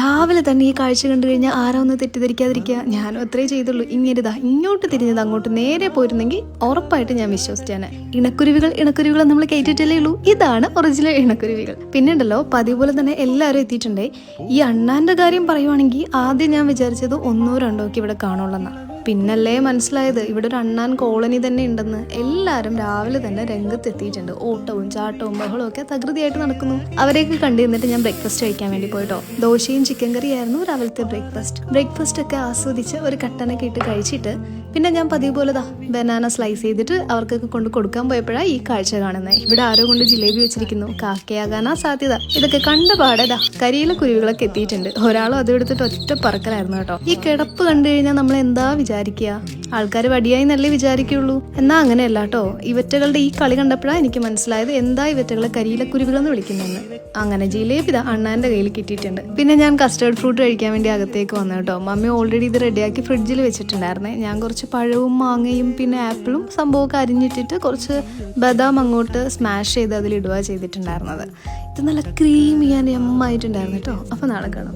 രാവിലെ തന്നെ ഈ കാഴ്ച കണ്ടു കഴിഞ്ഞാൽ ആരാ ഒന്ന് തെറ്റിദ്ധരിക്കാതിരിക്കുക. ഞാനും അത്രേ ചെയ്തുള്ളൂ. ഇങ്ങോട്ട് തിരിഞ്ഞത് അങ്ങോട്ട് നേരെ പോയിരുന്നെങ്കിൽ ഉറപ്പായിട്ട് ഞാൻ വിശ്വസിച്ചാണ്. ഇണക്കുരുവികൾ നമ്മൾ കേട്ടിട്ടല്ലേ ഉള്ളൂ. ഇതാണ് ഒറിജിനൽ ഇണക്കുരുവികൾ. പിന്നെ ഉണ്ടല്ലോ, പതിവ് പോലെ തന്നെ എല്ലാവരും എത്തിയിട്ടുണ്ടേ. ഈ അണ്ണാന്റെ കാര്യം പറയുവാണെങ്കിൽ ആദ്യം ഞാൻ വിചാരിച്ചത് 1-2 ഒക്കെ ഇവിടെ കാണുള്ളൂ. പിന്നല്ലേ മനസ്സിലായത് ഇവിടെ ഒരു അണ്ണാൻ കോളനി തന്നെ ഉണ്ടെന്ന്. എല്ലാവരും രാവിലെ തന്നെ രംഗത്തെത്തിയിട്ടുണ്ട്. ഓട്ടവും ചാട്ടവും ബഹളവും ഒക്കെ തകൃതിയായിട്ട് നടക്കുന്നു. അവരെയൊക്കെ കണ്ടിരുന്നിട്ട് ഞാൻ ബ്രേക്ക്ഫാസ്റ്റ് കഴിക്കാൻ വേണ്ടി പോയിട്ടോ. ദോശയും ചിക്കൻ കറിയായിരുന്നു രാവിലത്തെ ബ്രേക്ക്ഫാസ്റ്റ് ഒക്കെ ആസ്വദിച്ച് ഒരു കട്ടനൊക്കെ ഇട്ട് കഴിച്ചിട്ട് പിന്നെ ഞാൻ പതിവ് പോലെ ബനാന സ്ലൈസ് ചെയ്തിട്ട് അവർക്കൊക്കെ കൊണ്ട് കൊടുക്കാൻ പോയപ്പോഴാണ് ഈ കാഴ്ച കാണുന്നത്. ഇവിടെ ആരോ കൊണ്ട് ജിലേബി വെച്ചിരിക്കുന്നു. കാക്കയാകാനാ സാധ്യത. ഇതൊക്കെ കണ്ട പാടെ കരിയില കുരുവികളൊക്കെ എത്തിയിട്ടുണ്ട്. ഒരാളും അതും എടുത്തിട്ട് ഒറ്റ പറക്കലായിരുന്നു കേട്ടോ. ഈ കിടപ്പ് കണ്ടു കഴിഞ്ഞാൽ നമ്മൾ എന്താ വിചാരിക്കുക? ആൾക്കാർ വടിയായി നല്ലേ വിചാരിക്കുള്ളൂ. എന്നാ അങ്ങനെയല്ല കേട്ടോ. ഇവറ്റകളുടെ ഈ കളി കണ്ടപ്പോഴാണ് എനിക്ക് മനസ്സിലായത് എന്താ ഇവറ്റകളെ കരിയില കുരുവികളെന്ന് വിളിക്കുന്നതെന്ന്. അങ്ങനെ ജിലേബി അണ്ണാന്റെ കയ്യിൽ കിട്ടിയിട്ടുണ്ട്. പിന്നെ ഞാൻ കസ്റ്റേർഡ് ഫ്രൂട്ട് കഴിക്കാൻ വേണ്ടി അകത്തേക്ക് വന്നു കേട്ടോ. മമ്മി ഓൾറെഡി ഇത് റെഡിയാക്കി ഫ്രിഡ്ജിൽ വെച്ചിട്ടുണ്ടായിരുന്നേ. ഞാൻ കുറച്ച് പഴവും മാങ്ങയും പിന്നെ ആപ്പിളും സംഭവമൊക്കെ അരിഞ്ഞിട്ടിട്ട് കുറച്ച് ബദാം അങ്ങോട്ട് സ്മാഷ് ചെയ്ത് അതിലിടുക ചെയ്തിട്ടുണ്ടായിരുന്നത്. ഇത് നല്ല ക്രീമി ആൻഡ് എമ്മായിട്ടുണ്ടായിരുന്നു കേട്ടോ. അപ്പോൾ നാളെ കാണാം.